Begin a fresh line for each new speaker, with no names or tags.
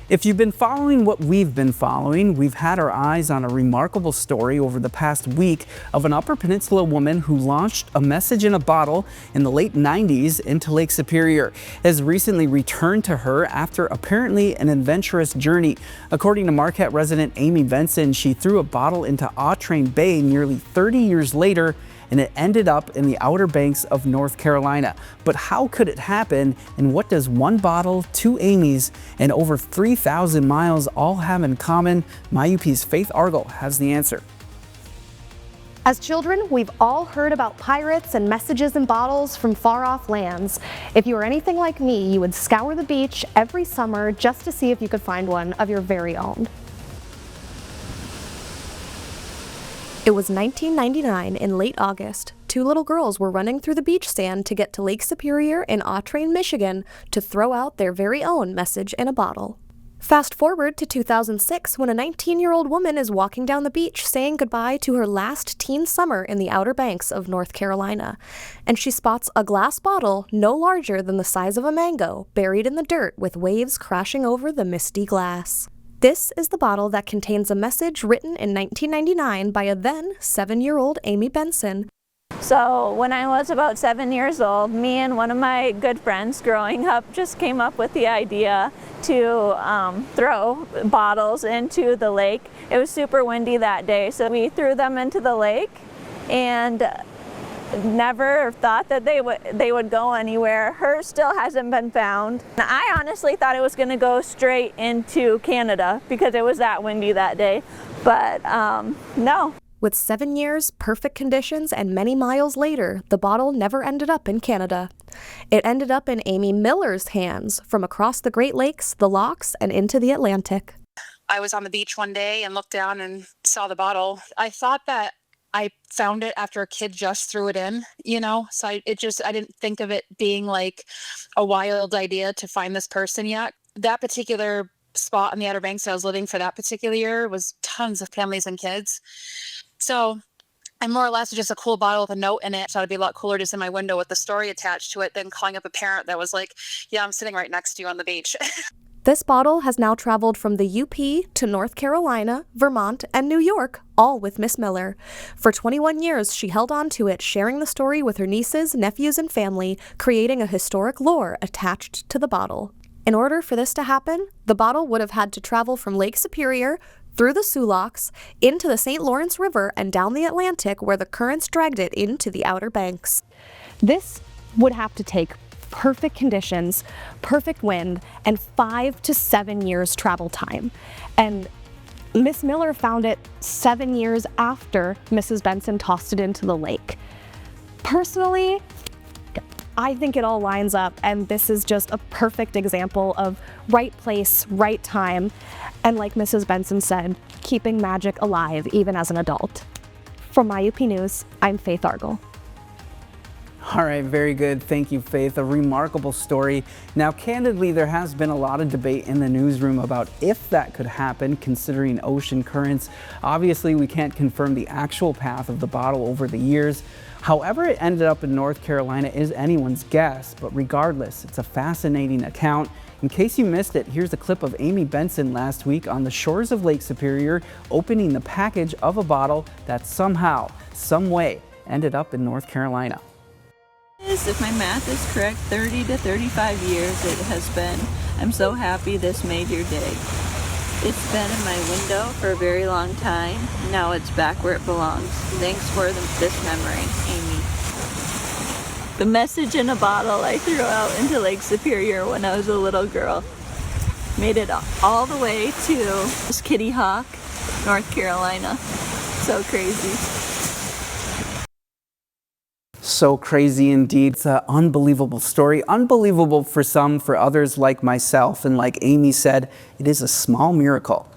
If you've been following what we've been following, we've had our eyes on a remarkable story over the past week of an Upper Peninsula woman who launched a message in a bottle in the late 90s into Lake Superior. It has recently returned to her after apparently an adventurous journey. According to Marquette resident Amy Benson, she threw a bottle into Autrain Bay nearly 30 years later, and it ended up in the Outer Banks of North Carolina. But how could it happen, and what does one bottle, two Amy's, and over 3,000 miles all have in common? MyUP's Faith Argall has the answer.
As children, we've all heard about pirates and messages in bottles from far-off lands. If you were anything like me, you would scour the beach every summer just to see if you could find one of your very own. It was 1999 in late August. Two little girls were running through the beach sand to get to Lake Superior in Autrain, Michigan to throw out their very own message in a bottle. Fast forward to 2006 when a 19-year-old woman is walking down the beach saying goodbye to her last teen summer in the Outer Banks of North Carolina. And she spots a glass bottle no larger than the size of a mango buried in the dirt with waves crashing over the misty glass. This is the bottle that contains a message written in 1999 by a then 7-year-old Amy Benson.
So when I was about 7 years old, me and one of my good friends growing up just came up with the idea to throw bottles into the lake. It was super windy that day, so we threw them into the lake and never thought that they would go anywhere. Hers still hasn't been found. I honestly thought it was going to go straight into Canada because it was that windy that day, but no.
With 7 years, perfect conditions, and many miles later, the bottle never ended up in Canada. It ended up in Amy Miller's hands from across the Great Lakes, the Locks, and into the Atlantic.
I was on the beach one day and looked down and saw the bottle. I thought that I found it after a kid just threw it in, so I didn't think of it being like a wild idea to find this person yet. That particular spot on the Outer Banks I was living for that particular year was tons of families and kids. So I more or less just a cool bottle with a note in it. So it'd be a lot cooler just in my window with the story attached to it than calling up a parent that was like, yeah, I'm sitting right next to you on the beach.
This bottle has now traveled from the UP to North Carolina, Vermont, and New York, all with Miss Miller. For 21 years, she held on to it, sharing the story with her nieces, nephews, and family, creating a historic lore attached to the bottle. In order for this to happen, the bottle would have had to travel from Lake Superior, through the Soo Locks, into the St. Lawrence River, and down the Atlantic where the currents dragged it into the Outer Banks. This would have to take perfect conditions, perfect wind, and 5 to 7 years travel time. And Miss Miller found it 7 years after Mrs. Benson tossed it into the lake. Personally, I think it all lines up, and this is just a perfect example of right place, right time, and like Mrs. Benson said, keeping magic alive even as an adult. From MyUP News, I'm Faith Argall.
All right, very good. Thank you, Faith. A remarkable story. Now, candidly, there has been a lot of debate in the newsroom about if that could happen, considering ocean currents. Obviously, we can't confirm the actual path of the bottle over the years. However it ended up in North Carolina is anyone's guess, but regardless, it's a fascinating account. In case you missed it, here's a clip of Amy Benson last week on the shores of Lake Superior, opening the package of a bottle that somehow, some way, ended up in North Carolina.
If my math is correct, 30 to 35 years it has been. I'm so happy this made your day. It's been in my window for a very long time. Now it's back where it belongs. Thanks for this memory, Amy. The message in a bottle I threw out into Lake Superior when I was a little girl. Made it all the way to Kitty Hawk, North Carolina. So crazy.
So crazy indeed. It's an unbelievable story. Unbelievable for some, for others like myself. And like Amy said, it is a small miracle